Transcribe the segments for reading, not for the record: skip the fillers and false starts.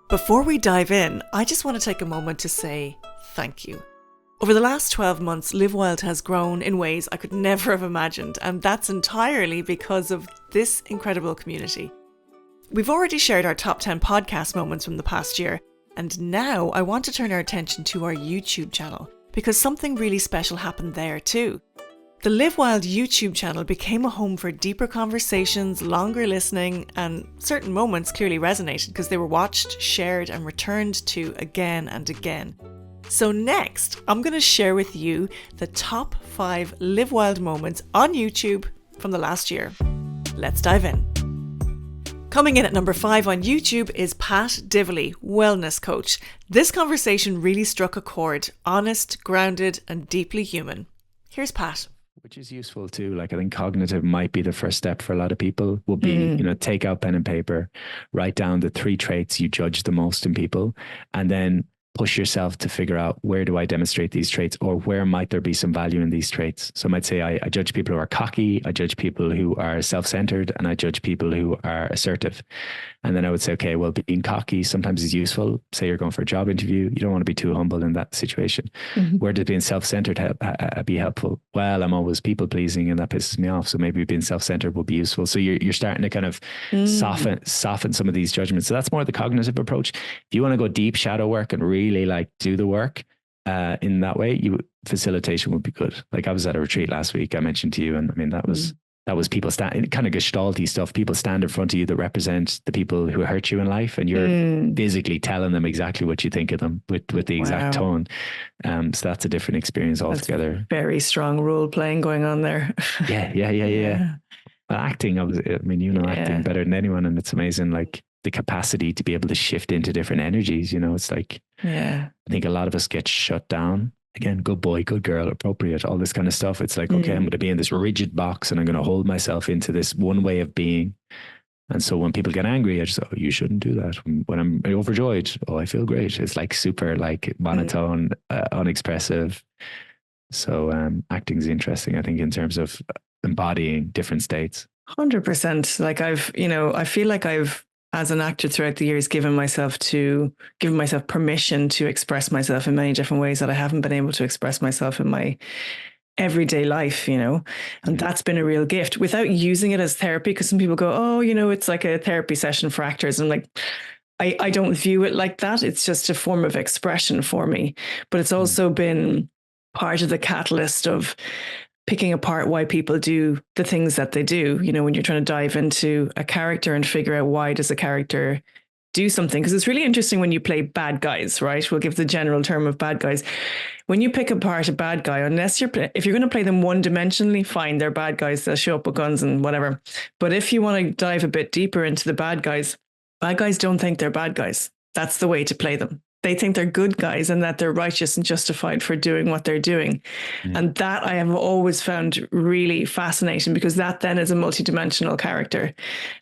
Before we dive in, I just want to take a moment to say thank you. Over the last 12 months, Live Wild has grown in ways I could never have imagined, and that's entirely because of this incredible community. We've already shared our top 10 podcast moments from the past year, and now I want to turn our attention to our YouTube channel, because something really special happened there too. The Live Wild YouTube channel became a home for deeper conversations, longer listening, and certain moments clearly resonated because they were watched, shared, and returned to again and again. So next, I'm going to share with you the top 5 Live Wild moments on YouTube from the last year. Let's dive in. Coming in at number 5 on YouTube is Pat Divilly, wellness coach. This conversation really struck a chord, honest, grounded, and deeply human. Here's Pat. Which is useful too. Like, I think cognitive might be the first step for a lot of people, will be, take out pen and paper, write down the 3 traits you judge the most in people, and then push yourself to figure out, where do I demonstrate these traits, or where might there be some value in these traits? So I might say I judge people who are cocky, I judge people who are self-centered, and I judge people who are assertive. And then I would say, okay, well, being cocky sometimes is useful. Say you're going for a job interview, you don't want to be too humble in that situation. Where does being self-centered be helpful? Well, I'm always people-pleasing and that pisses me off. So maybe being self-centered will be useful. So you're starting to kind of soften some of these judgments. So that's more the cognitive approach. If you want to go deep shadow work and really like do the work in that way, facilitation would be good. Like, I was at a retreat last week, I mentioned to you, and I mean, that was people stand, kind of gestalty stuff. People stand in front of you that represent the people who hurt you in life, and you're physically telling them exactly what you think of them with the exact tone. So that's a different experience altogether. That's very strong role playing going on there. Yeah. Well, acting, acting better than anyone, and it's amazing. Like, the capacity to be able to shift into different energies, it's like, I think a lot of us get shut down. Again, good boy, good girl, appropriate, all this kind of stuff. It's like, okay, I'm going to be in this rigid box and I'm going to hold myself into this one way of being. And so when people get angry, I just, you shouldn't do that. When I'm overjoyed, I feel great. It's like super like monotone, unexpressive. So acting is interesting, I think, in terms of embodying different states. 100%. Like, I feel like I've, as an actor throughout the years, given myself permission to express myself in many different ways that I haven't been able to express myself in my everyday life, and that's been a real gift without using it as therapy. Because some people go, it's like a therapy session for actors. And like, I don't view it like that. It's just a form of expression for me. But it's also been part of the catalyst of picking apart why people do the things that they do, when you're trying to dive into a character and figure out why does a character do something. Because it's really interesting when you play bad guys, right? We'll give the general term of bad guys. When you pick apart a bad guy, if you're going to play them one-dimensionally, fine, they're bad guys, they'll show up with guns and whatever. But if you want to dive a bit deeper into the bad guys don't think they're bad guys. That's the way to play them. They think they're good guys and that they're righteous and justified for doing what they're doing. And that I have always found really fascinating, because that then is a multidimensional character.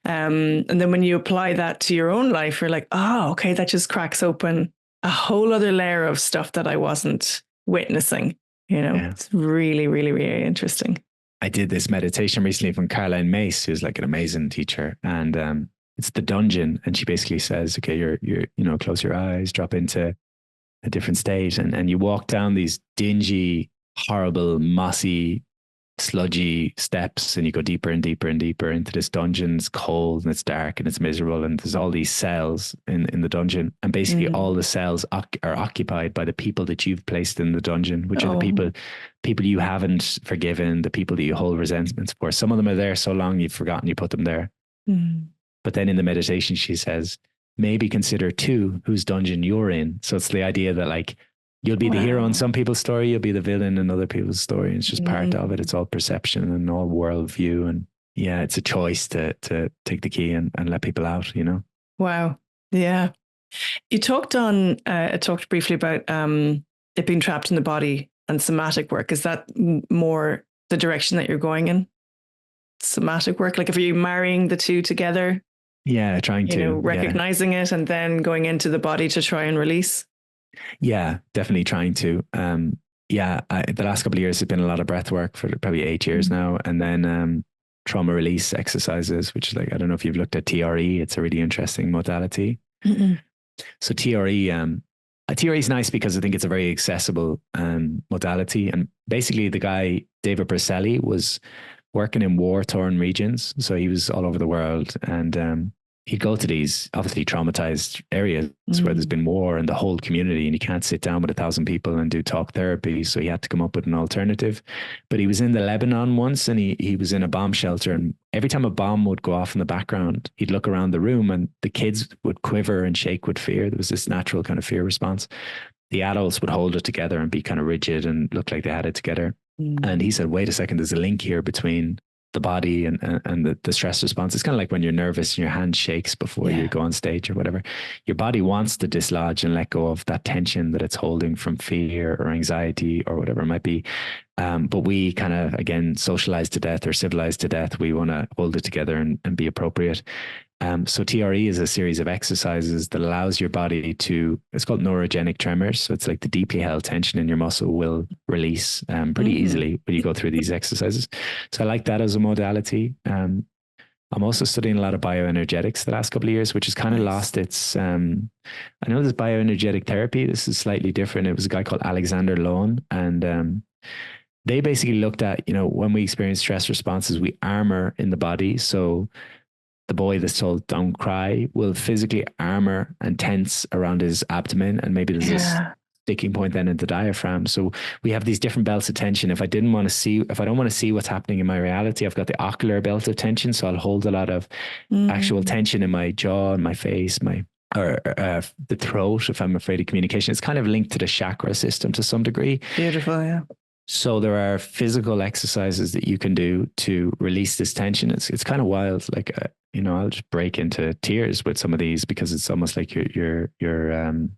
And then when you apply that to your own life, you're like, okay, that just cracks open a whole other layer of stuff that I wasn't witnessing. It's really, really, really interesting. I did this meditation recently from Caroline Mace, who's like an amazing teacher. And it's the dungeon, and she basically says, okay, you're close your eyes, drop into a different state, and you walk down these dingy, horrible, mossy, sludgy steps, and you go deeper and deeper and deeper into this dungeon. It's cold and it's dark and it's miserable, and there's all these cells in the dungeon, and basically all the cells are occupied by the people that you've placed in the dungeon, which are the people you haven't forgiven, the people that you hold resentments for. Some of them are there so long you've forgotten you put them there. But then in the meditation, she says, maybe consider 2 whose dungeon you're in. So it's the idea that, like, you'll be the hero in some people's story, you'll be the villain in other people's story. And it's just part of it. It's all perception and all worldview. And it's a choice to take the key and let people out, Wow. Yeah. You talked briefly about it being trapped in the body and somatic work. Is that more the direction that you're going in? Somatic work? Like, if you're marrying the two together? Yeah, trying to. Recognizing it and then going into the body to try and release? Yeah, definitely trying to. The last couple of years have been a lot of breath work for probably 8 years now. And then trauma release exercises, which is like, I don't know if you've looked at TRE. It's a really interesting modality. So TRE is nice because I think it's a very accessible modality. And basically the guy, David Berceli, was working in war-torn regions. So he was all over the world, and he'd go to these obviously traumatized areas where there's been war and the whole community, and you can't sit down with 1,000 people and do talk therapy. So he had to come up with an alternative. But he was in the Lebanon once, and he was in a bomb shelter, and every time a bomb would go off in the background, he'd look around the room and the kids would quiver and shake with fear. There was this natural kind of fear response. The adults would hold it together and be kind of rigid and look like they had it together. And he said, wait a second, there's a link here between the body and the stress response. It's kind of like when you're nervous and your hand shakes before you go on stage or whatever. Your body wants to dislodge and let go of that tension that it's holding from fear or anxiety or whatever it might be. But we kind of, again, socialized to death or civilized to death. We want to hold it together and be appropriate. So TRE is a series of exercises that allows your body to, it's called neurogenic tremors. So it's like the deeply held tension in your muscle will release pretty easily when you go through these exercises. So I like that as a modality. I'm also studying a lot of bioenergetics the last couple of years, which has kind of lost its, I know there's bioenergetic therapy. This is slightly different. It was a guy called Alexander Lowen, and they basically looked at, when we experience stress responses, we armor in the body. So the boy that's told don't cry will physically armor and tense around his abdomen, and maybe there's this sticking point then in the diaphragm. So we have these different belts of tension. If I don't want to see what's happening in my reality, I've got the ocular belt of tension. So I'll hold a lot of actual tension in my jaw and my face, or the throat if I'm afraid of communication. It's kind of linked to the chakra system to some degree. Beautiful, yeah. So there are physical exercises that you can do to release this tension. It's kind of wild. Like, I'll just break into tears with some of these because it's almost like you're and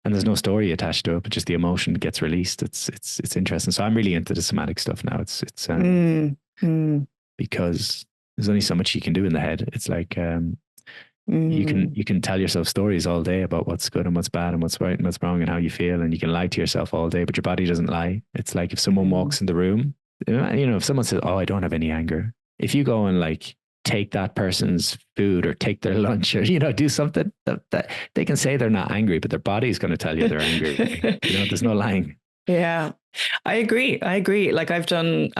there's no story attached to it, but just the emotion gets released. It's interesting. So I'm really into the somatic stuff now. It's because there's only so much you can do in the head. It's like, you can tell yourself stories all day about what's good and what's bad and what's right and what's wrong and how you feel, and you can lie to yourself all day, but your body doesn't lie. It's like if someone walks in the room, if someone says, "Oh, I don't have any anger," if you go and like take that person's food or take their lunch or do something that they can say they're not angry, but their body's going to tell you they're angry. There's no lying. Yeah, I agree. Like I've done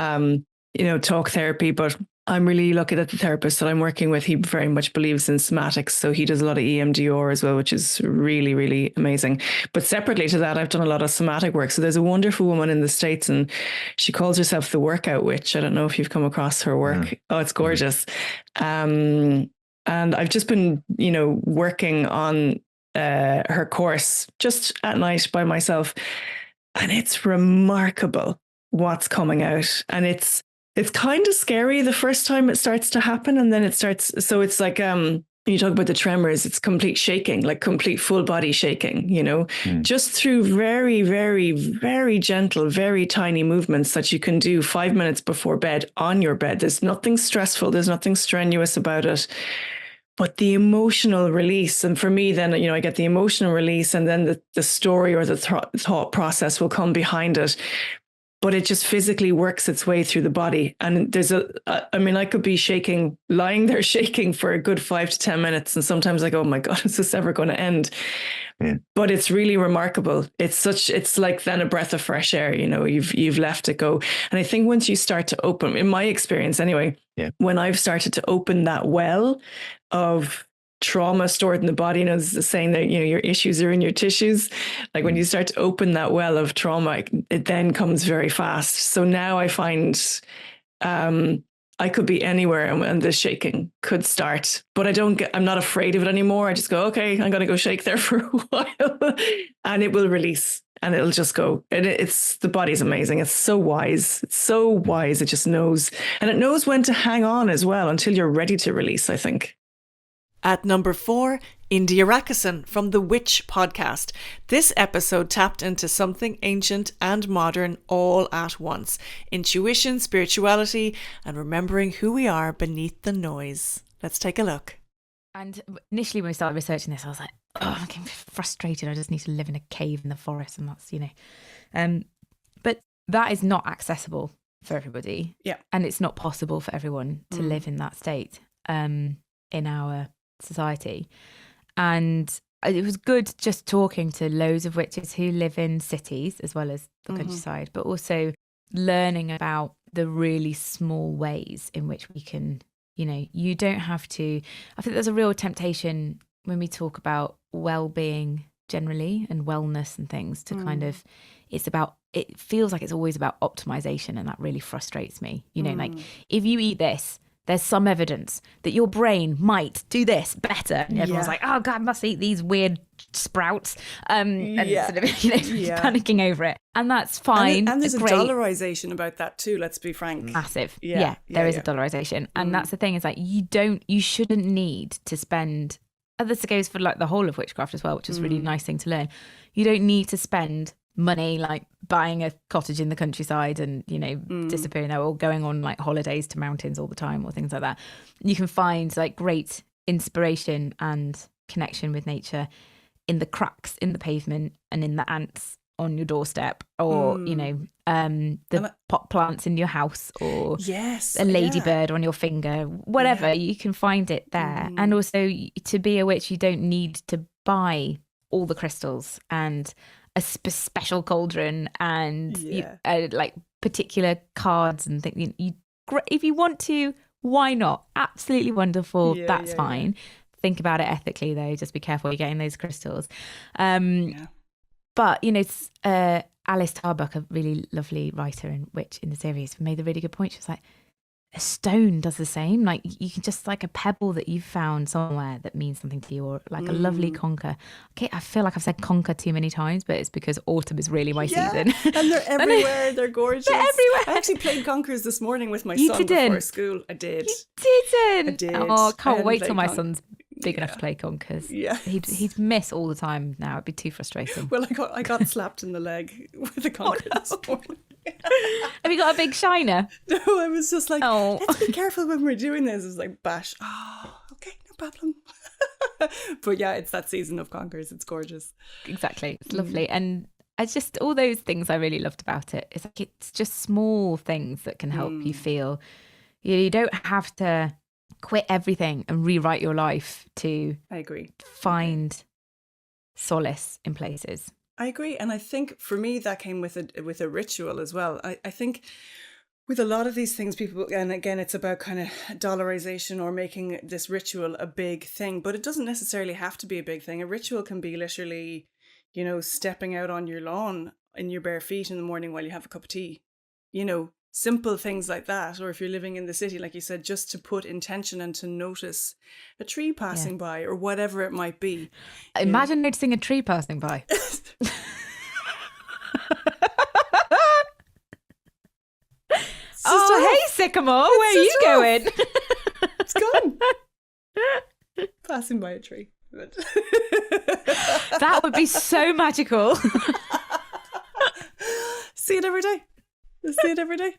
talk therapy, but I'm really lucky that the therapist that I'm working with, he very much believes in somatics. So he does a lot of EMDR as well, which is really, really amazing. But separately to that, I've done a lot of somatic work. So there's a wonderful woman in the States, and she calls herself the Workout Witch. I don't know if you've come across her work. Oh, it's gorgeous. And I've just been, working on her course just at night by myself. And it's remarkable what's coming out. And it's kind of scary the first time it starts to happen. And then it starts. So it's like, you talk about the tremors, it's complete shaking, like complete full body shaking, just through very, very, very gentle, very tiny movements that you can do 5 minutes before bed on your bed. There's nothing stressful. There's nothing strenuous about it. But the emotional release, and for me, then, I get the emotional release, and then the story or the thought process will come behind it. But it just physically works its way through the body. And there's I could be shaking, lying there shaking for a good 5 to 10 minutes. And sometimes I go, oh my God, is this ever going to end? Yeah. But it's really remarkable. It's like then a breath of fresh air, you've left it go. And I think once you start to open, in my experience anyway, when I've started to open that well of trauma stored in the body, there's the saying that, your issues are in your tissues. Like when you start to open that well of trauma, it then comes very fast. So now I find I could be anywhere and the shaking could start, but I'm not afraid of it anymore. I just go, okay, I'm going to go shake there for a while and it will release and it'll just go. And the body's amazing. It's so wise. It's so wise. It just knows, and it knows when to hang on as well until you're ready to release, I think. At number 4, India Rakusen from the Witch podcast. This episode tapped into something ancient and modern all at once. Intuition, spirituality, and remembering who we are beneath the noise. Let's take a look. And initially when we started researching this, I was like, oh, I'm getting frustrated. I just need to live in a cave in the forest, and that's, but that is not accessible for everybody. Yeah. And it's not possible for everyone to live in that state in our society. And it was good just talking to loads of witches who live in cities as well as the countryside, but also learning about the really small ways in which we can, you don't have to. I think there's a real temptation when we talk about well-being generally and wellness and things to kind of, it feels like it's always about optimization, and that really frustrates me. Like if you eat this, there's some evidence that your brain might do this better. And everyone's like, oh God, I must eat these weird sprouts. And sort of, panicking over it. And that's fine. And there's a dollarization about that too, let's be frank. Massive. There is a dollarization. And that's the thing, is like, you shouldn't need to spend, and this goes for like the whole of witchcraft as well, which is a really nice thing to learn. You don't need to spend money like buying a cottage in the countryside and disappearing there, or going on like holidays to mountains all the time or things like that. You can find like great inspiration and connection with nature in the cracks in the pavement and in the ants on your doorstep, or the pot plants in your house, or a ladybird on your finger, whatever. You can find it there. And also, to be a witch, you don't need to buy all the crystals and a special cauldron and like particular cards and things. If you want to, why not? Absolutely wonderful. That's fine. Think about it ethically, though. Just be careful you're getting those crystals. But Alice Tarbuck, a really lovely writer and witch in the series, made a really good point. She was like, a stone does the same. Like, you can just, like a pebble that you've found somewhere that means something to you, or like a lovely conker. Okay, I feel like I've said conker too many times, but it's because autumn is really my season. And they're everywhere. They're gorgeous. They're everywhere. I actually played conkers this morning with my son before school. I did. You didn't? I did. Oh, I can't wait till my son's big enough to play conkers. Yeah. He'd miss all the time now. It'd be too frustrating. Well, I got slapped in the leg with a conker this morning. Have you got a big shiner? No, I was just like, let's be careful when we're doing this. It was like, bash. Oh, okay, no problem. But yeah, it's that season of conkers. It's gorgeous. Exactly. It's lovely. And it's just all those things I really loved about it. It's like, it's just small things that can help you feel. You don't have to quit everything and rewrite your life to find solace in places. I agree. And I think for me, that came with a ritual as well. I think with a lot of these things, people, and again, it's about kind of dollarization or making this ritual a big thing, but it doesn't necessarily have to be a big thing. A ritual can be literally, stepping out on your lawn in your bare feet in the morning while you have a cup of tea, simple things like that. Or if you're living in the city, like you said, just to put intention and to notice a tree passing by or whatever it might be. Imagine noticing a tree passing by. Hey, sycamore, where are you going? It's gone. Passing by a tree. That would be so magical. See it every day. See it every day.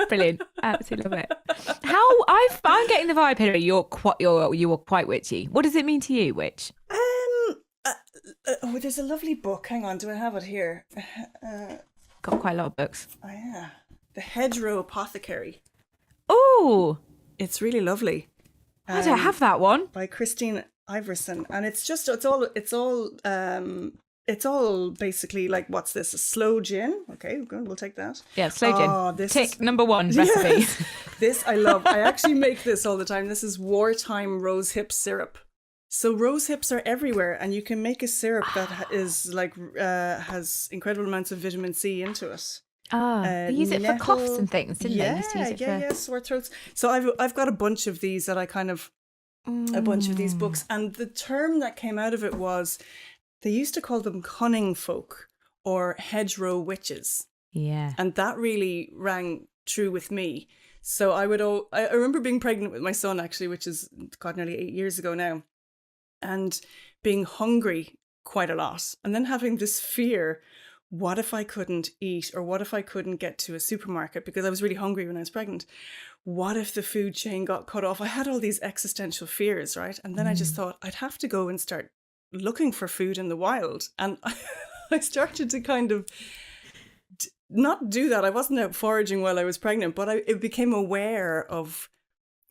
Brilliant. Absolutely love it. I'm getting the vibe here. You were quite witchy. What does it mean to you, witch? There's a lovely book. Hang on, do I have it here? Got quite a lot of books. Oh yeah, The Hedgerow Apothecary. Oh, it's really lovely. I don't have that one. By Christine Iverson, and it's all basically like, what's this? A slow gin? Okay, good. We'll take that. Yeah, slow gin. Tick number one recipe. Yes. This I love. I actually make this all the time. This is wartime rose hip syrup. So rose hips are everywhere, and you can make a syrup that is like has incredible amounts of vitamin C into it. They use it for coughs and things, didn't they? Used to use it for sore throats. So I've got a bunch of these that I kind of a bunch of these books, and the term that came out of it was, they used to call them cunning folk or hedgerow witches. Yeah. And that really rang true with me. So I remember being pregnant with my son, actually, which is, God, nearly 8 years ago now, and being hungry quite a lot. And then having this fear, what if I couldn't eat, or what if I couldn't get to a supermarket because I was really hungry when I was pregnant? What if the food chain got cut off? I had all these existential fears, right? And then I just thought, I'd have to go and start looking for food in the wild. And I started to kind of not do that. I wasn't out foraging while I was pregnant, but I became aware of,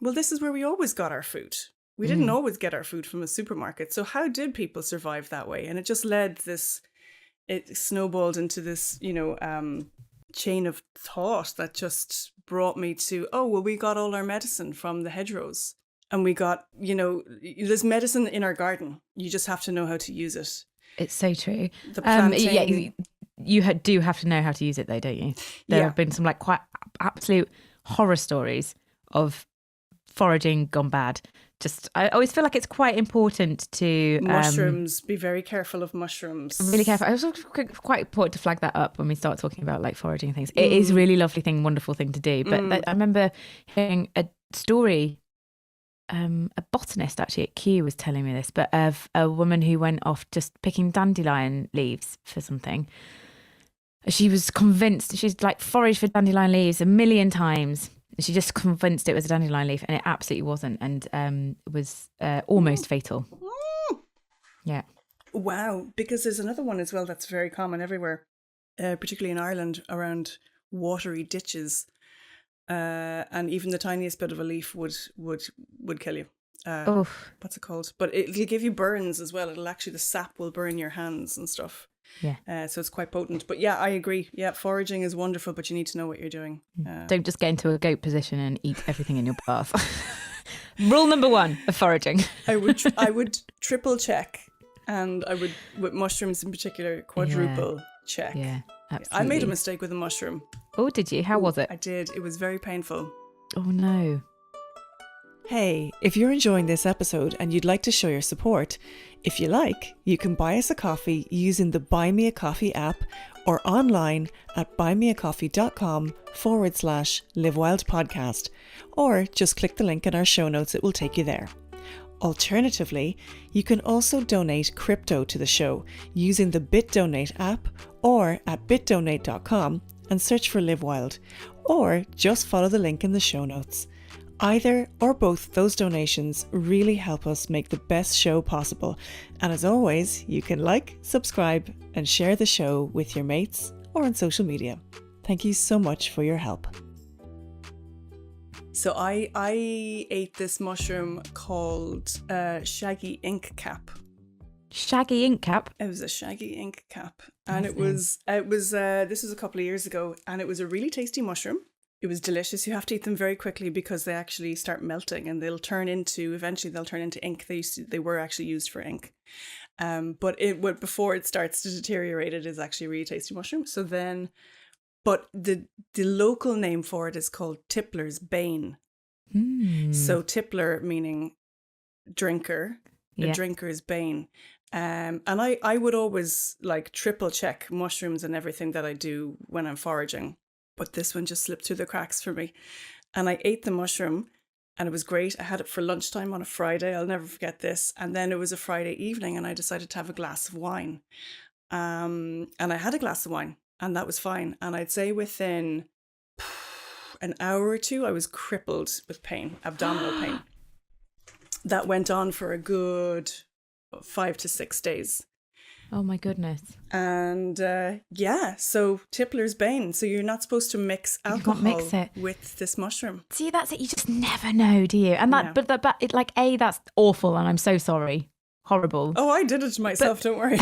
well, this is where we always got our food. We didn't always get our food from a supermarket. So how did people survive that way? And it just it snowballed into this, chain of thought that just brought me to, we got all our medicine from the hedgerows. And we got, there's medicine in our garden. You just have to know how to use it. It's so true. The plantain. You do have to know how to use it though, don't you? There have been some like quite absolute horror stories of foraging gone bad. I always feel like it's quite important to mushrooms. Be very careful of mushrooms. Really careful. I also quite important to flag that up when we start talking about like foraging and things. It is a really lovely thing, wonderful thing to do. But I remember hearing a story. A botanist actually at Kew was telling me this, but of a woman who went off just picking dandelion leaves for something. She was convinced, she's like foraged for dandelion leaves a million times. She just convinced it was a dandelion leaf, and it absolutely wasn't, and was almost fatal. Yeah. Wow, because there's another one as well that's very common everywhere, particularly in Ireland, around watery ditches. And even the tiniest bit of a leaf would kill you. What's it called? But it'll give you burns as well. The sap will burn your hands and stuff. Yeah. So it's quite potent. But yeah, I agree. Yeah, foraging is wonderful, but you need to know what you're doing. Don't just get into a goat position and eat everything in your path. Rule number 1 of foraging. I would triple check, and I would, with mushrooms in particular, quadruple check. Yeah, absolutely. I made a mistake with a mushroom. Oh, did you? How was it? I did. It was very painful. Oh, no. Hey, if you're enjoying this episode and you'd like to show your support, if you like, you can buy us a coffee using the Buy Me a Coffee app or online at buymeacoffee.com/livewildpodcast, or just click the link in our show notes, it will take you there. Alternatively, you can also donate crypto to the show using the BitDonate app or at bitdonate.com and search for Live Wild, or just follow the link in the show notes. Either or both those donations really help us make the best show possible. And as always, you can like, subscribe, and share the show with your mates or on social media. Thank you so much for your help. So I ate this mushroom called shaggy ink cap. Shaggy ink cap? It was a shaggy ink cap. And it was this was a couple of years ago, and it was a really tasty mushroom. It was delicious. You have to eat them very quickly because they actually start melting, and eventually they'll turn into ink. They were actually used for ink. But before it starts to deteriorate, it is actually a really tasty mushroom. But the local name for it is called Tippler's Bane. So Tippler meaning drinker, the drinker's bane. And I would always like triple check mushrooms and everything that I do when I'm foraging. But this one just slipped through the cracks for me. And I ate the mushroom and it was great. I had it for lunchtime on a Friday. I'll never forget this. And then it was a Friday evening and I decided to have a glass of wine. And I had a glass of wine and that was fine. And I'd say within an hour or two, I was crippled with pain, abdominal pain. That went on for a good 5 to 6 days. Oh my goodness. And so Tippler's Bane. So you're not supposed to mix alcohol with this mushroom. See, that's it. You just never know, do you? And but that's awful, and I'm so sorry. Horrible. Oh, I did it to myself, don't worry.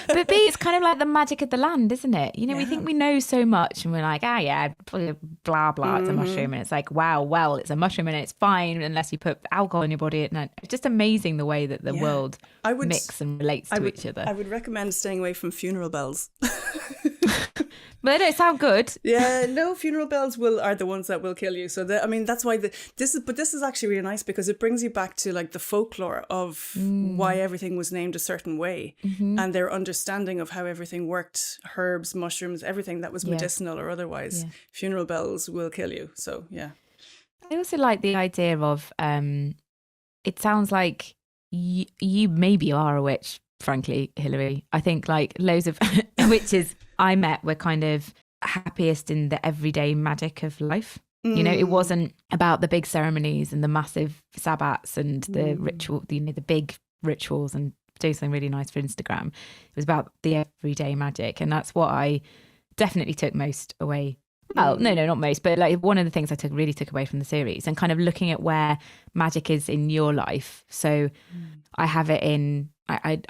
But B, it's kind of like the magic of the land, isn't it? You know, we think we know so much and we're like, blah, blah, it's a mushroom. And it's like, wow, well, it's a mushroom and it's fine unless you put alcohol in your body. And it's just amazing the way that the world mix and relates to each other. I would recommend staying away from funeral bells. But they don't sound good. Yeah, no, funeral bells are the ones that will kill you. So that's why this is actually really nice because it brings you back to like the folklore of why everything was named a certain way and their understanding of how everything worked, herbs, mushrooms, everything that was medicinal or otherwise. Yeah. Funeral bells will kill you. So yeah. I also like the idea of it sounds like you maybe are a witch, frankly, Hilary. I think like loads of witches I met were kind of happiest in the everyday magic of life. You know, it wasn't about the big ceremonies and the massive sabbats and the ritual, the big rituals and doing something really nice for Instagram. It was about the everyday magic. And that's what I definitely took most away Well, no, not most, but like one of the things I really took away from the series, and kind of looking at where magic is in your life. So I have it in, I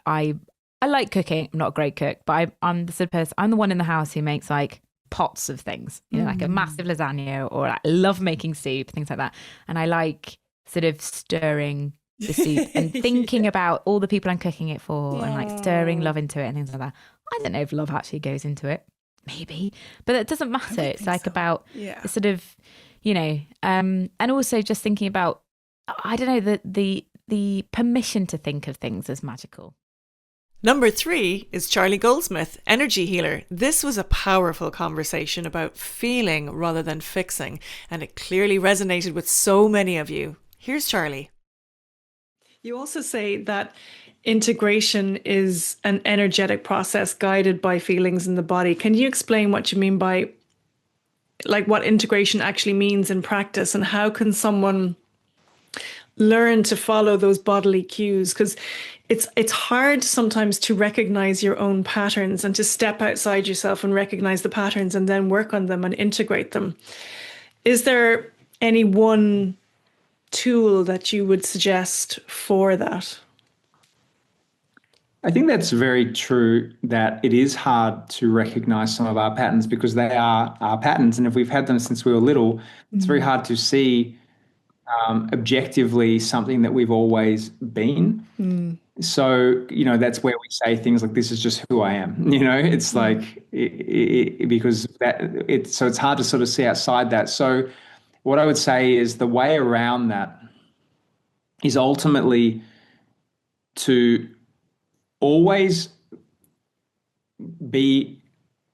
like cooking. I'm not a great cook, but I'm the sort of person, I'm the one in the house who makes like pots of things, you know, like a massive lasagna, or I love making soup, things like that. And I like sort of stirring the soup and thinking about all the people I'm cooking it for, and like stirring love into it and things like that. I don't know if love actually goes into it. Maybe, but it doesn't matter. It's like about the sort of, you know, and also just thinking about, I don't know, the permission to think of things as magical. Number 3 is Charlie Goldsmith, energy healer. This was a powerful conversation about feeling rather than fixing, and it clearly resonated with so many of you. Here's Charlie. You also say that integration is an energetic process guided by feelings in the body. Can you explain what you mean by, like, what integration actually means in practice, and how can someone learn to follow those bodily cues? Because it's hard sometimes to recognize your own patterns and to step outside yourself and recognize the patterns and then work on them and integrate them. Is there any one tool that you would suggest for that? I think that's very true, that it is hard to recognize some of our patterns because they are our patterns. And if we've had them since we were little, it's very hard to see objectively something that we've always been. So, you know, that's where we say things like, this is just who I am. You know, it's like, because so it's hard to sort of see outside that. So what I would say is the way around that is ultimately to always be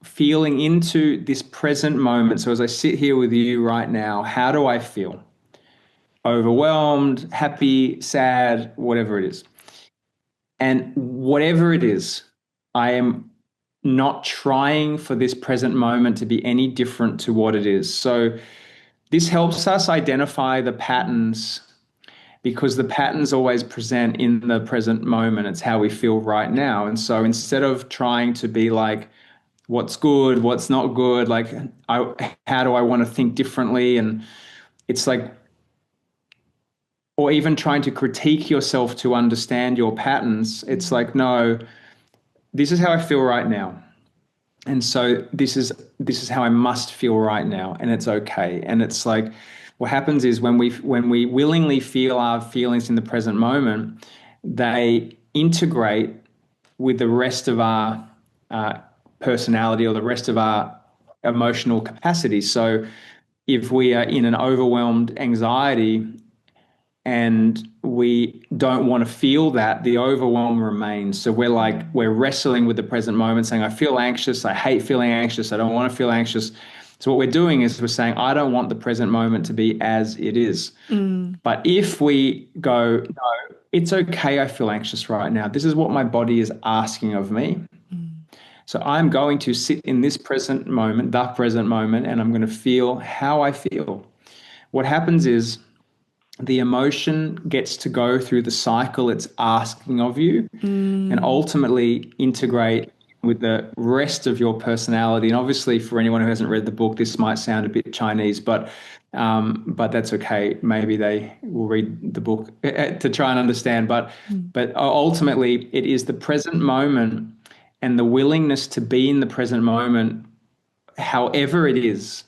feeling into this present moment. So as I sit here with you right now, how do I feel? Overwhelmed, happy, sad, whatever it is. And whatever it is, I am not trying for this present moment to be any different to what it is. So this helps us identify the patterns, because the patterns always present in the present moment. It's how we feel right now. And so instead of trying to be like, what's good, what's not good, like, how do I want to think differently? And it's like, or even trying to critique yourself to understand your patterns. It's like, no, this is how I feel right now. And so this is how I must feel right now, and it's okay. And it's like, what happens is when we willingly feel our feelings in the present moment, they integrate with the rest of our personality or the rest of our emotional capacity. So if we are in an overwhelmed anxiety and we don't want to feel that, the overwhelm remains. So we're wrestling with the present moment, saying, I feel anxious, I hate feeling anxious, I don't want to feel anxious. So what we're doing is we're saying, I don't want the present moment to be as it is. But if we go, no, it's okay, I feel anxious right now. This is what my body is asking of me. So I'm going to sit in this present moment, and I'm going to feel how I feel. What happens is the emotion gets to go through the cycle it's asking of you and ultimately integrate with the rest of your personality. And obviously, for anyone who hasn't read the book, this might sound a bit Chinese, but that's okay. Maybe they will read the book to try and understand. But ultimately, it is the present moment and the willingness to be in the present moment, however it is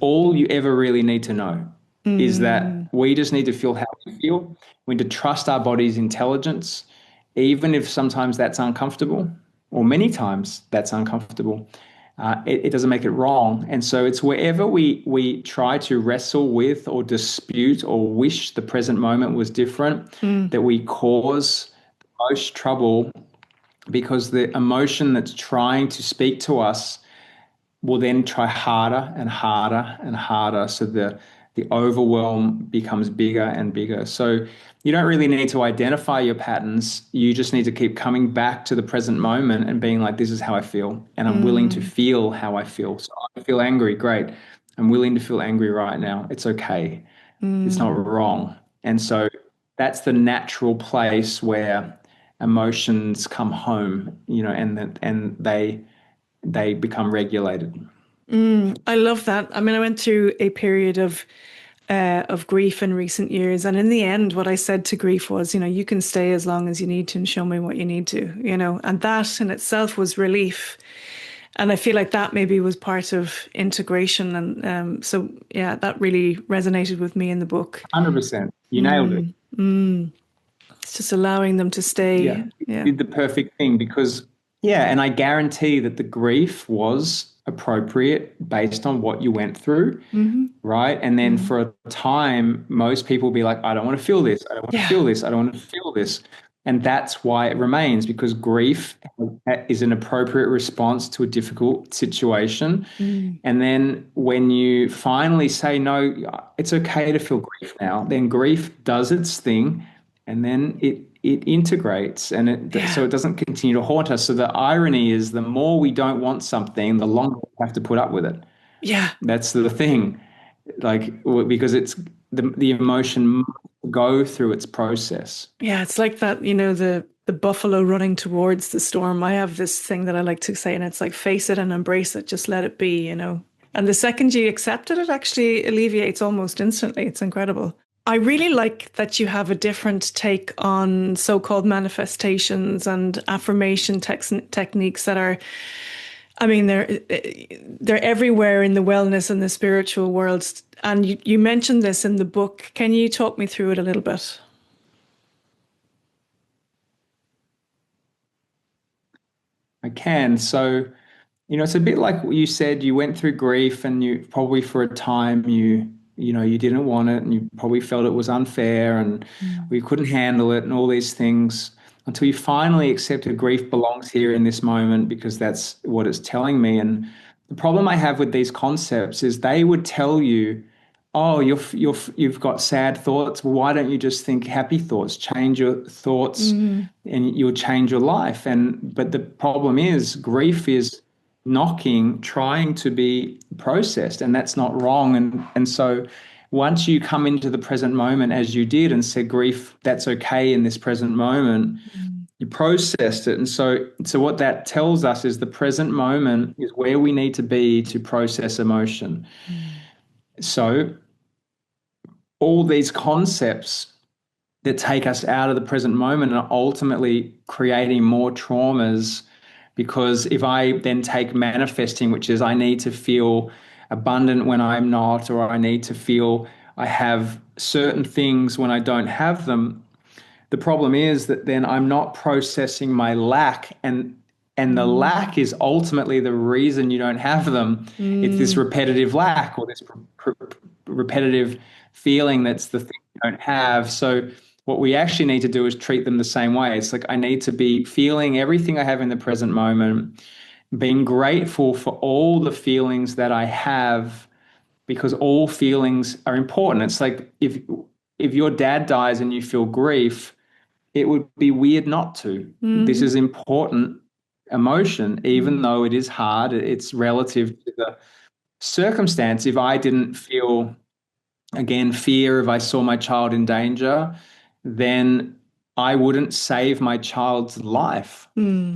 all you ever really need to know. Is that we just need to feel how we feel. We need to trust our body's intelligence, even if sometimes that's uncomfortable, or many times that's uncomfortable. It doesn't make it wrong. And so it's wherever we try to wrestle with or dispute or wish the present moment was different, that we cause the most trouble, because the emotion that's trying to speak to us will then try harder and harder and harder. So the overwhelm becomes bigger and bigger. So you don't really need to identify your patterns. You just need to keep coming back to the present moment and being like, this is how I feel. And I'm willing to feel how I feel. So I feel angry. Great. I'm willing to feel angry right now. It's okay. It's not wrong. And so that's the natural place where emotions come home, you know, and they become regulated. I love that. I mean, I went through a period of grief in recent years, and in the end, what I said to grief was, you can stay as long as you need to and show me what you need to, and that in itself was relief. And I feel like that maybe was part of integration, and so yeah, that really resonated with me in the book. 100%. You nailed it. It's just allowing them to stay. Yeah, you did the perfect thing because, yeah, and I guarantee that the grief was appropriate based on what you went through, right? And then for a time, most people will be like, I don't want to feel this. I don't want to feel this. I don't want to feel this. And that's why it remains, because grief is an appropriate response to a difficult situation. And then when you finally say, no, it's okay to feel grief now, then grief does its thing, and then it integrates, and so it doesn't continue to haunt us. So the irony is, the more we don't want something, the longer we have to put up with it. Yeah. That's the thing. Like, because it's the emotion must go through its process. Yeah, it's like that, the buffalo running towards the storm. I have this thing that I like to say, and it's like, face it and embrace it, just let it be, And the second you accept it, it actually alleviates almost instantly. It's incredible. I really like that you have a different take on so-called manifestations and affirmation techniques that are, I mean, they're everywhere in the wellness and the spiritual worlds. And you mentioned this in the book. Can you talk me through it a little bit? I can. So, it's a bit like what you said. You went through grief, and you probably for a time you didn't want it, and you probably felt it was unfair, and we couldn't handle it, and all these things, until you finally accepted grief belongs here in this moment, because that's what it's telling me. And the problem I have with these concepts is they would tell you, oh, you've got sad thoughts. Well, why don't you just think happy thoughts? Change your thoughts, and you'll change your life. But the problem is, grief is knocking, trying to be processed, and that's not wrong. And so once you come into the present moment, as you did, and said, grief, that's okay in this present moment, you processed it. And so what that tells us is the present moment is where we need to be to process emotion. So all these concepts that take us out of the present moment are ultimately creating more traumas, because if I then take manifesting, which is I need to feel abundant when I'm not, or I need to feel I have certain things when I don't have them, the problem is that then I'm not processing my lack, and the lack is ultimately the reason you don't have them. It's this repetitive lack, or this repetitive feeling that's the thing you don't have. So what we actually need to do is treat them the same way. It's like, I need to be feeling everything I have in the present moment, being grateful for all the feelings that I have, because all feelings are important. It's like if your dad dies and you feel grief, it would be weird not to. This is important emotion, even though it is hard. It's relative to the circumstance. If I didn't feel, again, fear, if I saw my child in danger, then I wouldn't save my child's life.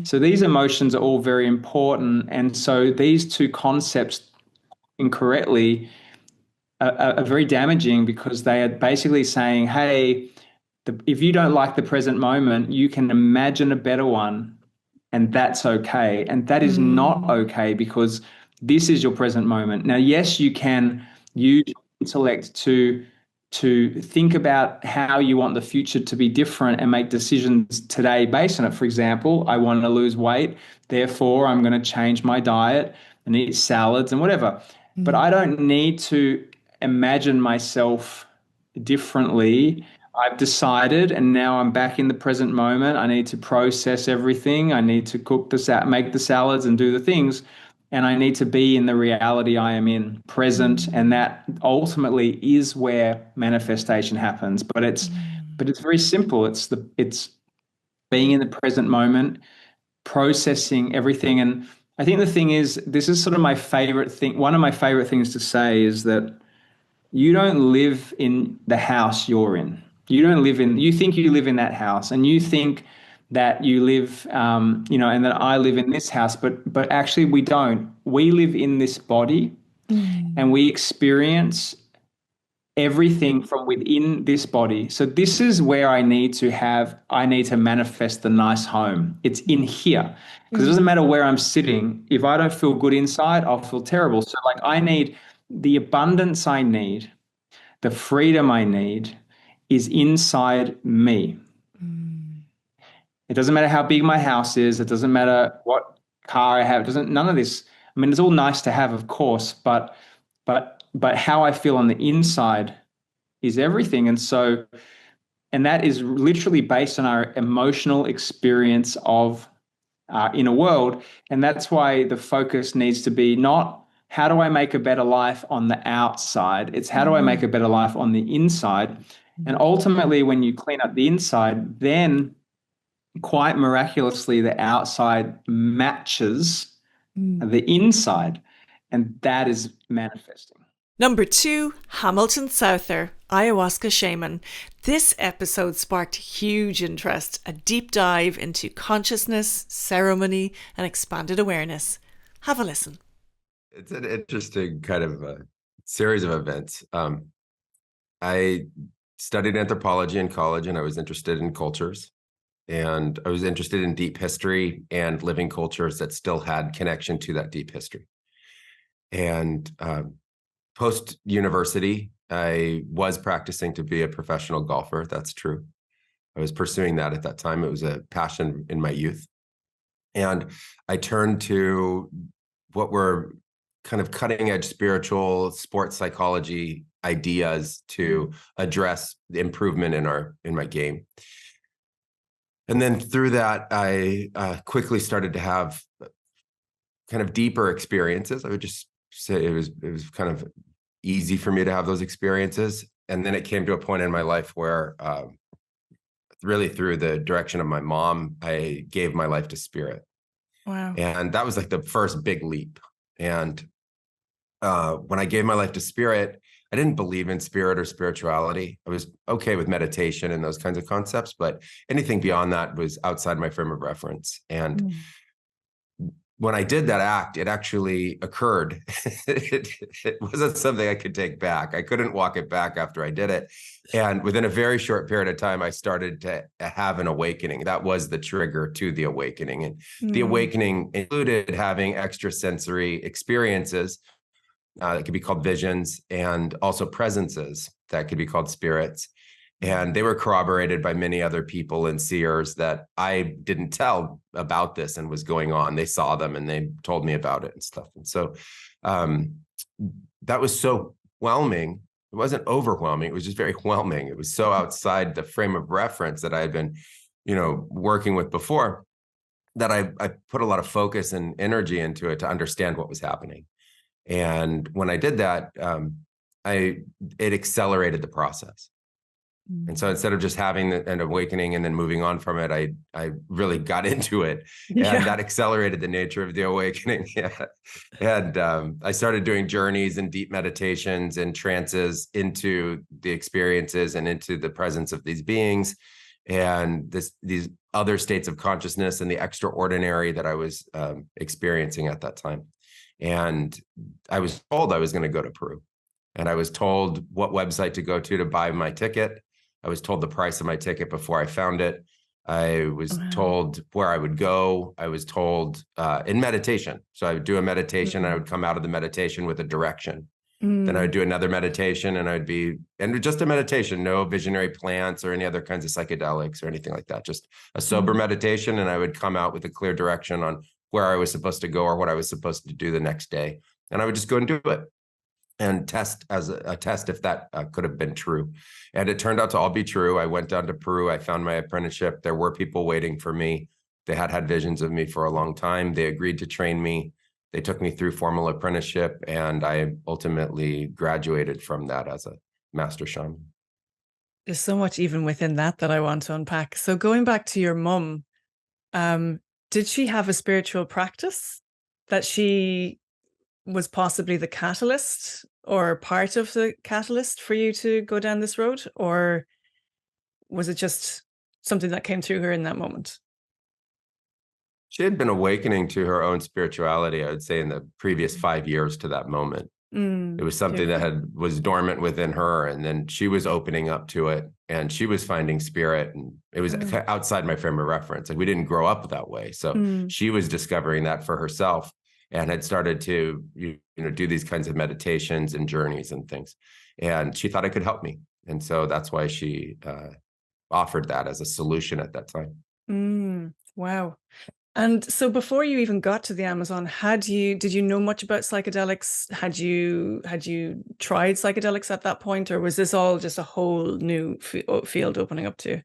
So these emotions are all very important. And so these two concepts incorrectly are very damaging, because they are basically saying, hey, if you don't like the present moment, you can imagine a better one, and that's okay. And that is not okay, because this is your present moment. Now, yes, you can use intellect to think about how you want the future to be different and make decisions today based on it. For example, I want to lose weight, therefore I'm going to change my diet and eat salads and whatever. But I don't need to imagine myself differently. I've decided, and now I'm back in the present moment. I need to process everything. I need to make the salads and do the things. And I need to be in the reality I am in, present, and that ultimately is where manifestation happens. But it's very simple. It's being in the present moment, processing everything. And I think the thing is, this is sort of my favorite thing. One of my favorite things to say is that you don't live in the house you're in. You think you live in that house, and you think that you live, and that I live in this house, but actually we don't. We live in this body, and we experience everything from within this body. So this is where I need to manifest the nice home. It's in here, because it doesn't matter where I'm sitting. If I don't feel good inside, I'll feel terrible. So like, I need the abundance I need, the freedom I need is inside me. It doesn't matter how big my house is. It doesn't matter what car I have. None of this. I mean, it's all nice to have, of course, but how I feel on the inside is everything. And that is literally based on our emotional experience of our inner world. And that's why the focus needs to be not how do I make a better life on the outside? It's how do I make a better life on the inside? And ultimately, when you clean up the inside, then quite miraculously, the outside matches the inside. And that is manifesting. Number 2, Hamilton Souther, ayahuasca shaman. This episode sparked huge interest, a deep dive into consciousness, ceremony, and expanded awareness. Have a listen. It's an interesting kind of series of events. I studied anthropology in college, and I was interested in cultures. And I was interested in deep history and living cultures that still had connection to that deep history. And post-university, I was practicing to be a professional golfer. That's true. I was pursuing that at that time. It was a passion in my youth. And I turned to what were kind of cutting-edge spiritual sports psychology ideas to address the improvement in my game. And then through that, I quickly started to have kind of deeper experiences. I would just say it was kind of easy for me to have those experiences. And then it came to a point in my life where really through the direction of my mom, I gave my life to spirit. Wow. And that was like the first big leap. And when I gave my life to spirit, I didn't believe in spirit or spirituality. I was okay with meditation and those kinds of concepts, but anything beyond that was outside my frame of reference. And when I did that act, it actually occurred. It wasn't something I could take back. I couldn't walk it back after I did it. And within a very short period of time, I started to have an awakening. That was the trigger to the awakening. And the awakening included having extrasensory experiences that could be called visions, and also presences that could be called spirits. And they were corroborated by many other people and seers that I didn't tell about this and was going on. They saw them and they told me about it and stuff. And so that was so whelming. It wasn't overwhelming. It was just very whelming. It was so outside the frame of reference that I had been, working with before, that I put a lot of focus and energy into it to understand what was happening. And when I did that, it accelerated the process. And so instead of just having an awakening and then moving on from it, I really got into it, and that accelerated the nature of the awakening. And I started doing journeys and deep meditations and trances into the experiences and into the presence of these beings and these other states of consciousness and the extraordinary that I was experiencing at that time. And I was told I was going to go to Peru, and I was told what website to go to buy my ticket. I was told the price of my ticket before I found it. I was told where I would go. I was told in meditation. So I would do a meditation. I would come out of the meditation with a direction. Then I would do another meditation, and just a meditation, no visionary plants or any other kinds of psychedelics or anything like that. Just a sober meditation. And I would come out with a clear direction on where I was supposed to go or what I was supposed to do the next day. And I would just go and do it and test as a test if that could have been true. And it turned out to all be true. I went down to Peru. I found my apprenticeship. There were people waiting for me. They had visions of me for a long time. They agreed to train me. They took me through formal apprenticeship, and I ultimately graduated from that as a master shaman. There's so much even within that I want to unpack. So going back to your mum, did she have a spiritual practice that she was possibly the catalyst or part of the catalyst for you to go down this road? Or was it just something that came through her in that moment? She had been awakening to her own spirituality, I would say, in the previous 5 years to that moment. It was something that was dormant within her, and then she was opening up to it, and she was finding spirit, and it was outside my frame of reference. Like, we didn't grow up that way, so she was discovering that for herself, and had started to do these kinds of meditations and journeys and things, and she thought it could help me, and so that's why she offered that as a solution at that time. Wow. And so before you even got to the Amazon, did you know much about psychedelics? Had you tried psychedelics at that point, or was this all just a whole new field opening up to you?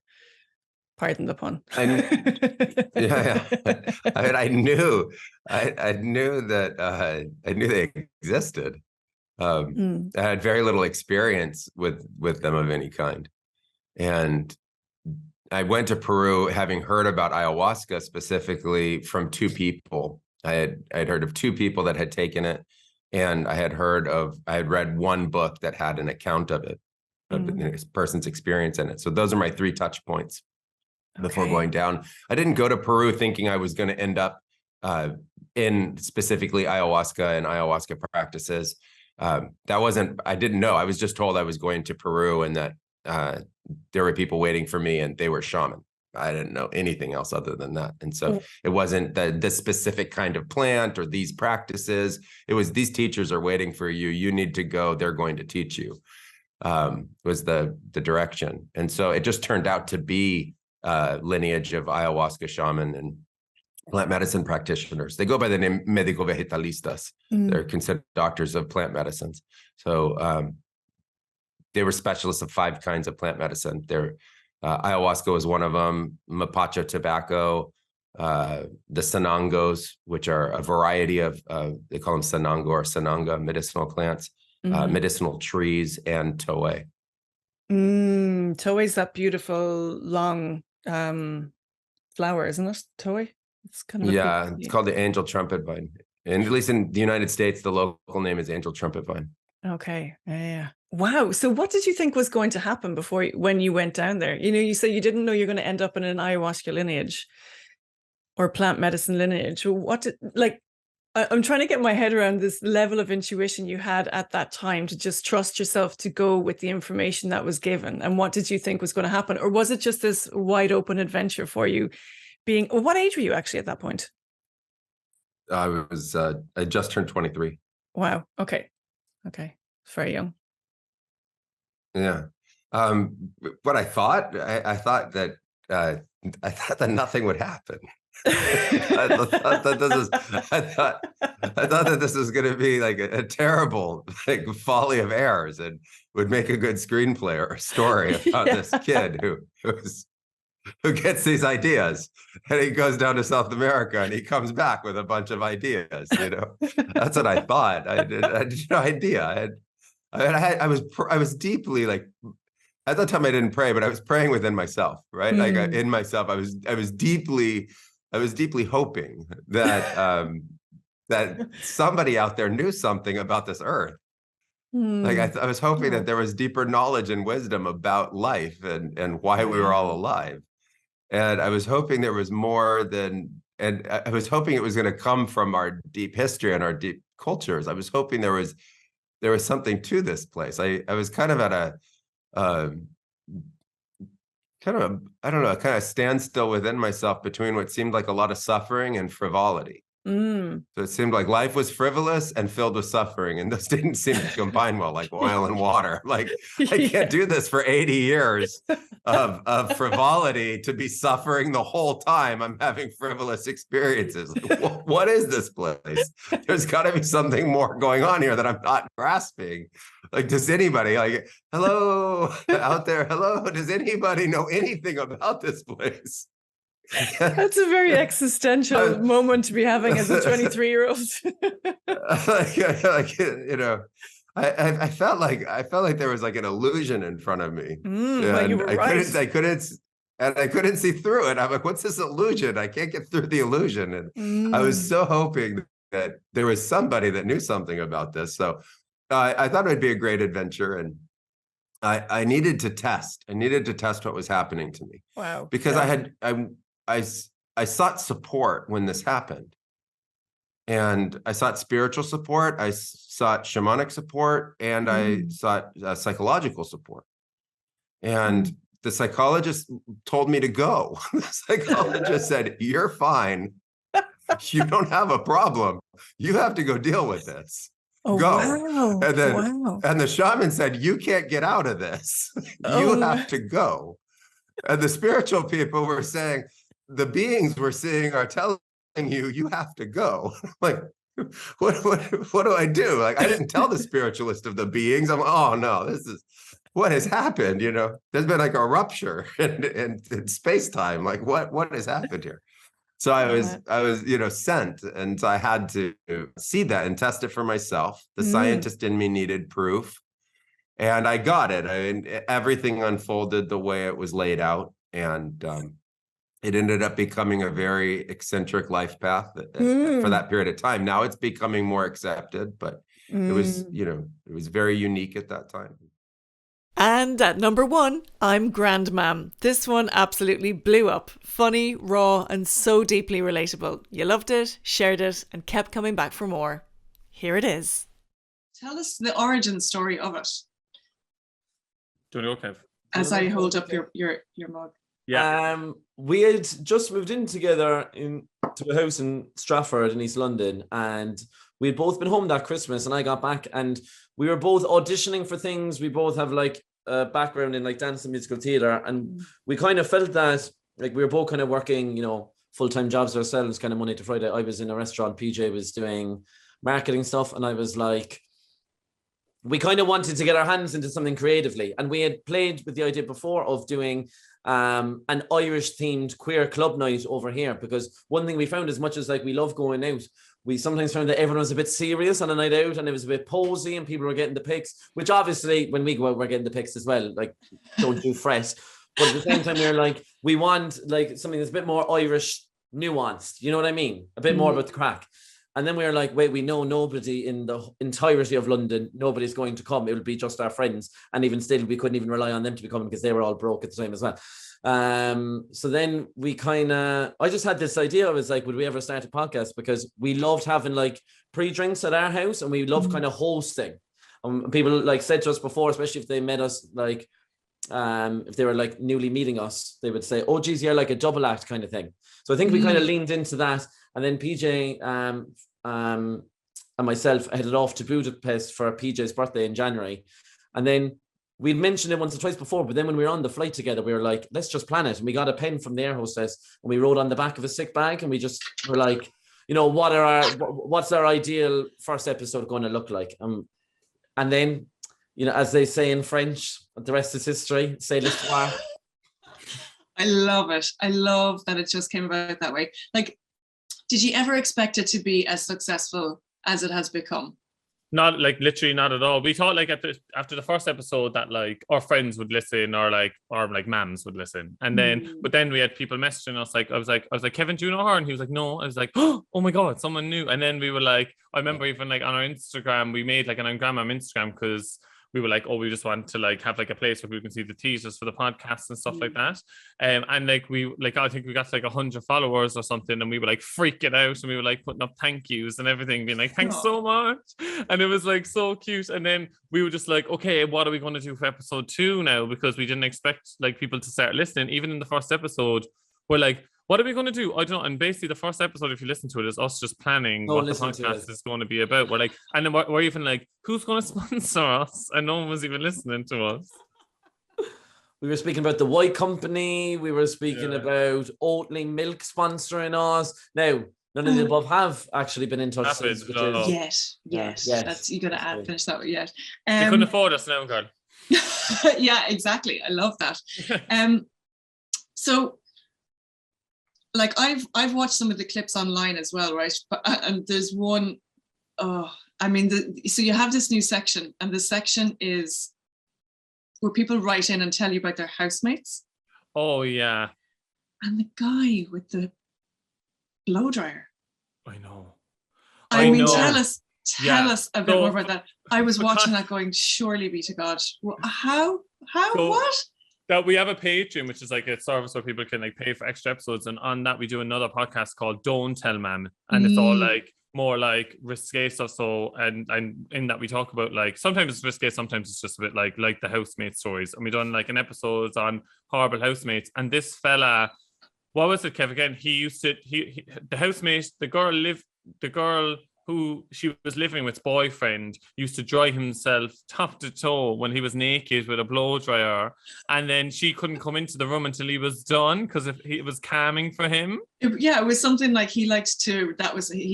Pardon the pun. Yeah. I mean, I knew that I knew they existed. I had very little experience with them of any kind, and I went to Peru having heard about ayahuasca specifically from two people. I'd heard of two people that had taken it, and I had read one book that had an account of it, of this person's experience in it. So those are my 3 touch points before going down. I didn't go to Peru thinking I was going to end up in specifically ayahuasca and ayahuasca practices. I didn't know. I was just told I was going to Peru, and that there were people waiting for me, and they were shaman. I didn't know anything else other than that. And so it wasn't the specific kind of plant or these practices. It was, these teachers are waiting for you. You need to go. They're going to teach you, was the direction. And so it just turned out to be lineage of ayahuasca shaman and plant medicine practitioners. They go by the name médico vegetalistas. They're considered doctors of plant medicines. So they were specialists of 5 kinds of plant medicine. Ayahuasca was one of them, mapacho tobacco, the sanangos, which are a variety of, they call them sanango or sananga, medicinal plants, medicinal trees, and toei. Toei is that beautiful long flower, isn't it? Toei? It's kind of it's called the angel trumpet vine. And at least in the United States, the local name is angel trumpet vine. Okay. Yeah. Wow. So what did you think was going to happen when you went down there? You said you didn't know you're going to end up in an ayahuasca lineage or plant medicine lineage. I'm trying to get my head around this level of intuition you had at that time to just trust yourself to go with the information that was given. And what did you think was going to happen? Or was it just this wide open adventure for you what age were you actually at that point? I just turned 23. Wow. Okay. Very young. Yeah. What I thought that nothing would happen. I thought that this was going to be like a terrible folly of errors, and would make a good screenplay or a story about this kid who gets these ideas, and he goes down to South America and he comes back with a bunch of ideas. That's what I thought. I had no idea. I was deeply, like, at that time I didn't pray, but I was praying within myself, right? Like in myself, I was deeply hoping that that somebody out there knew something about this earth. Like I was hoping that there was deeper knowledge and wisdom about life and why we were all alive. And I was hoping there was more than, and I was hoping it was going to come from our deep history and our deep cultures. I was hoping there was something to this place. I was kind of at a kind of standstill within myself between what seemed like a lot of suffering and frivolity. So it seemed like life was frivolous and filled with suffering, and those didn't seem to combine well, like oil and water. Like, I can't do this for 80 years of frivolity to be suffering the whole time I'm having frivolous experiences. Like, what is this place? There's got to be something more going on here that I'm not grasping. Like, does anybody, like, hello out there? Hello, does anybody know anything about this place? That's a very existential moment to be having as a 23-year-old. I felt like there was like an illusion in front of me. Well, you were right. I couldn't see through it. I'm like, what's this illusion? I can't get through the illusion. And I was so hoping that there was somebody that knew something about this. So I thought it would be a great adventure, and I needed to test. I needed to test what was happening to me. Wow. Because I I sought support when this happened. And I sought spiritual support, I sought shamanic support, and I sought psychological support. And the psychologist told me to go. The psychologist said, "You're fine. You don't have a problem. You have to go deal with this. Oh, Go." wow. And then, and the shaman said, "You can't get out of this. You have to go." And the spiritual people were saying, the beings we're seeing are telling you, you have to go. Like, what do I do? Like, I didn't tell the spiritualist of the beings. I'm like, oh no, this is what has happened. You know, there's been like a rupture in space-time. Like, what has happened here? So I was, you know, sent, and I had to see that and test it for myself. The scientist in me needed proof, and I got it. I mean, everything unfolded the way it was laid out, and it ended up becoming a very eccentric life path for that period of time. Now it's becoming more accepted, but it was, you know, it was very unique at that time. And at number 1, I'm Grandmam. This one absolutely blew up. Funny, raw, and so deeply relatable. You loved it, shared it, and kept coming back for more. Here it is. Tell us the origin story of it. Do you want to go, Kev? As I hold up your mug. Yeah. We had just moved in together to a house in Stratford in East London, and we had both been home that Christmas, and I got back, and we were both auditioning for things. We both have like a background in like dance and musical theatre, and we kind of felt that like we were both kind of working, you know, full-time jobs ourselves, kind of Monday to Friday. I was in a restaurant, PJ was doing marketing stuff, and I was like, we kind of wanted to get our hands into something creatively, and we had played with the idea before of doing an Irish themed queer club night over here, because one thing we found, as much as like we love going out, we sometimes found that everyone was a bit serious on a night out, and it was a bit posy, and people were getting the pics, which obviously when we go out, we're getting the pics as well. Like, don't you fret. But at the same time, we were like, we want like something that's a bit more Irish nuanced. You know what I mean? A bit more about the crack. And then we were like, wait, we know nobody in the entirety of London, nobody's going to come. It will be just our friends. And even still, we couldn't even rely on them to be coming because they were all broke at the time as well. So then we I just had this idea. I was like, would we ever start a podcast? Because we loved having like pre-drinks at our house, and we loved kind of hosting. People like said to us before, especially if they met us, like, if they were like newly meeting us, they would say, oh, geez, you're like a double act kind of thing. So I think we kind of leaned into that. And then PJ and myself headed off to Budapest for PJ's birthday in January. And then we'd mentioned it once or twice before, but then when we were on the flight together, we were like, let's just plan it. And we got a pen from the air hostess, and we wrote on the back of a sick bag, and we just were like, you know, what's our ideal first episode going to look like? And then, you know, as they say in French, the rest is history. C'est l'histoire. I love it. I love that it just came about that way. Like, did you ever expect it to be as successful as it has become? Not like literally not at all. We thought like after the first episode that like our friends would listen or like mams would listen. And then but then we had people messaging us like I was like, Kevin, do you know her? And he was like, no. I was like, oh my God, someone new. And then we were like, I remember even like on our Instagram, we made like an Grandmam Instagram because we were like, oh, we just want to like have like a place where we can see the teasers for the podcast and stuff like that. And like I think we got like 100 followers or something, and we were like freaking out, and we were like putting up thank yous and everything, being like, thanks so much. And it was like so cute. And then we were just like, okay, what are we going to do for episode 2 now? Because we didn't expect like people to start listening. Even in the first episode, we're like, what are we going to do? I don't know. And basically the first episode, if you listen to it, is us just planning what the podcast is going to be about. We're like, and then we're even like, who's going to sponsor us? And no one was even listening to us. We were speaking about the Y Company. We were speaking about Oatly Milk sponsoring us. Now, none of the above have actually been in touch since. Yes. That's, you got to finish that with yet. They couldn't afford us now, girl. Yeah, exactly. I love that. So, like I've watched some of the clips online as well, right? And there's one, so you have this new section, and the section is where people write in and tell you about their housemates. Oh yeah. And the guy with the blow dryer. I know. I mean, tell us a bit more about that. I was watching that going, surely be to God. How? What? that we have a Patreon, which is like a service where people can like pay for extra episodes, and on that we do another podcast called Don't Tell Ma'am, and it's all like more like risque stuff. So and in that we talk about like sometimes it's risque, sometimes it's just a bit like the housemate stories, and we done like an episode on horrible housemates. And this fella, what was it, Kev? Again, the housemate, the girl who she was living with, boyfriend, used to dry himself top to toe when he was naked with a blow dryer, and then she couldn't come into the room until he was done because it was calming for him. It was something like he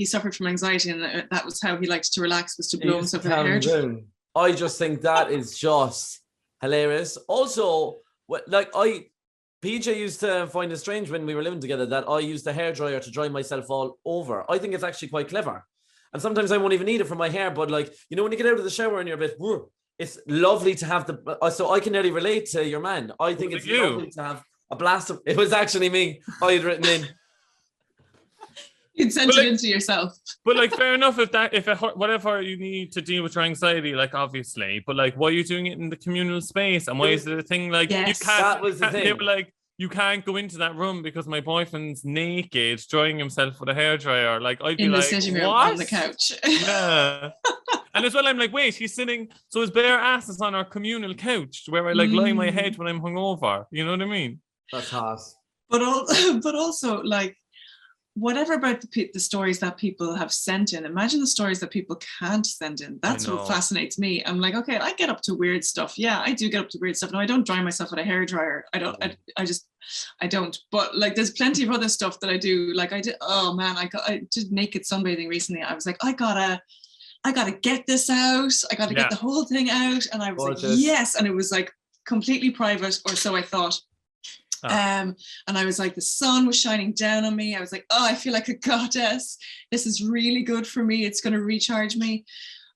suffered from anxiety, and that was how he liked to relax, was to blow himself with a hair dryer. I just think that is just hilarious. Also, PJ used to find it strange when we were living together that I used the hairdryer to dry myself all over. I think it's actually quite clever. And sometimes I won't even need it for my hair, but like, you know, when you get out of the shower and you're a bit, it's lovely to have so I can nearly relate to your man. I think it's lovely to have a blast of, it was actually me. I had written in. You'd sent it into yourself. But like, fair enough whatever you need to deal with your anxiety, like obviously, but like, why are you doing it in the communal space? And why is it a thing like, yes, that was the thing. They were like, you can't go into that room because my boyfriend's naked, drying himself with a hairdryer. Like, I'd be in the like, sitting room what? On the couch. Yeah. And as well, I'm like, wait, he's sitting, so his bare ass is on our communal couch where I like lie my head when I'm hungover. You know what I mean? That's hot. But also, like, whatever about the stories that people have sent in, imagine the stories that people can't send in. That's what fascinates me. I'm like, okay, I get up to weird stuff. Yeah, I do get up to weird stuff. No, I don't dry myself with a hairdryer. I don't. But like, there's plenty of other stuff that I do. Like I did naked sunbathing recently. I was like, I gotta get this out. I gotta get the whole thing out. And I was like, yes. And it was like completely private, or so I thought. And I was like, the sun was shining down on me. I was like, oh, I feel like a goddess. This is really good for me. It's going to recharge me.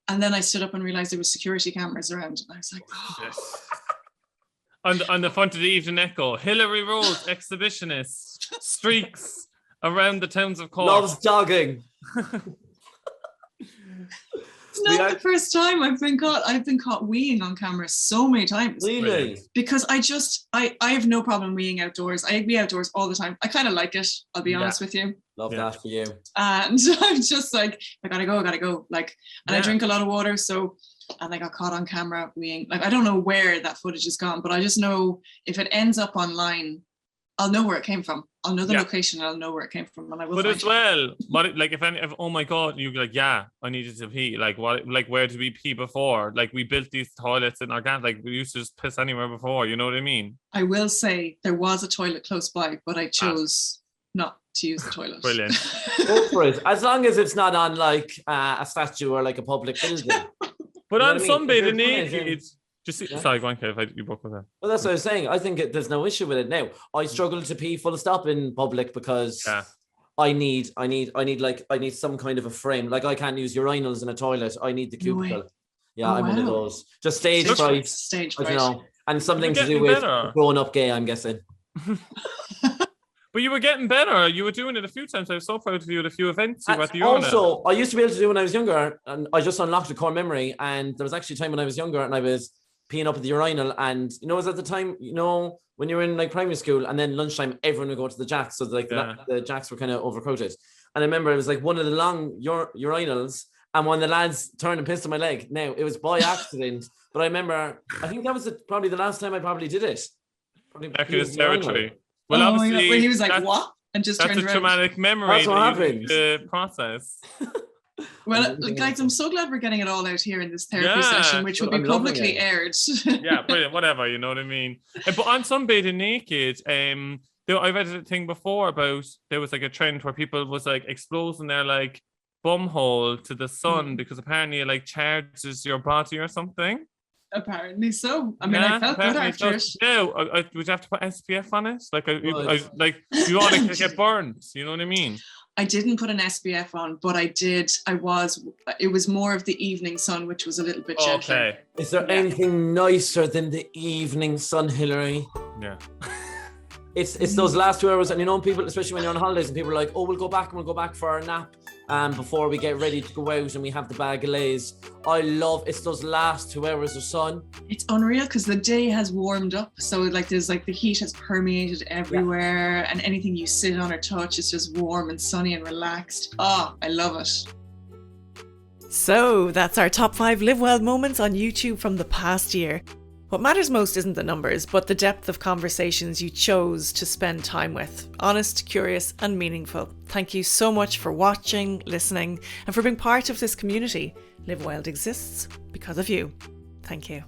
And then I stood up and realized there was security cameras around. And I was like, oh. Yes. On the front of the Evening Echo, Hilary Rose, exhibitionist, streaks around the towns of Cork. Loves jogging. It's not the first time I've been caught weeing on camera so many times. Really? Because I have no problem weeing outdoors. I wee outdoors all the time. I kind of like it, I'll be honest with you. Love that for you. And I'm just like, I gotta go. Like, and I drink a lot of water, and I got caught on camera weeing. Like, I don't know where that footage is gone, but I just know if it ends up online, I'll know where it came from. I'll know the location, and I'll know where it came from, and I will. But as well, like if oh my god, you'd be like, yeah, I needed to pee. Like what? Like where did we pee before? Like we built these toilets in our garden. Like we used to just piss anywhere before. You know what I mean? I will say there was a toilet close by, but I chose not to use the toilet. Brilliant. Go for it. As long as it's not on like a statue or like a public building. But on sunbathing naked. Sorry, go on, Kev. You broke with that. Well, that's what I was saying. I think there's no issue with it now. I struggle to pee full stop in public because I need some kind of a frame. Like I can't use urinals in a toilet. I need the cubicle. Yeah, I'm one of those. Just stage fright. Stage fright. I don't know. And something to do with growing up gay, I'm guessing. But you were getting better. You were doing it a few times. I was so proud of you at a few events. You were at the urinal. Also, I used to be able to do when I was younger, and I just unlocked a core memory. And there was actually a time when I was younger and I was peeing up at the urinal, and it was at the time, when you were in like primary school, and then lunchtime everyone would go to the jacks, so like the jacks were kind of overcrowded. And I remember it was like one of the long urinals, and one of the lads turned and pissed on my leg. Now it was by accident, but I remember I think that was probably the last time I probably did it. Back in his territory. Well, obviously, when he was like, what? And just turned around. That's a traumatic memory. That's what happened. The process. Well, guys, I'm so glad we're getting it all out here in this therapy session, which will be publicly aired. Yeah, brilliant. Whatever, you know what I mean. But on Sunbathing Naked, I read a thing before about there was like a trend where people was like exposing their like bum hole to the sun because apparently it like charges your body or something. Apparently so. I mean, I felt good after it. Yeah, would you have to put SPF on it? Like, you want to get burned. You know what I mean? I didn't put an SPF on, but I did. It was more of the evening sun, which was a little bit gentler. Okay. Is there anything nicer than the evening sun, Hilary? Yeah. It's those last 2 hours, and people, especially when you're on holidays, and people are like, oh, we'll go back for our nap before we get ready to go out and we have the bag of lays. I love it's those last 2 hours of sun. It's unreal because the day has warmed up. So like there's like the heat has permeated everywhere, and anything you sit on or touch is just warm and sunny and relaxed. Oh, I love it. So that's our top 5 Live Well moments on YouTube from the past year. What matters most isn't the numbers, but the depth of conversations you chose to spend time with. Honest, curious, and meaningful. Thank you so much for watching, listening, and for being part of this community. Live Wild exists because of you. Thank you.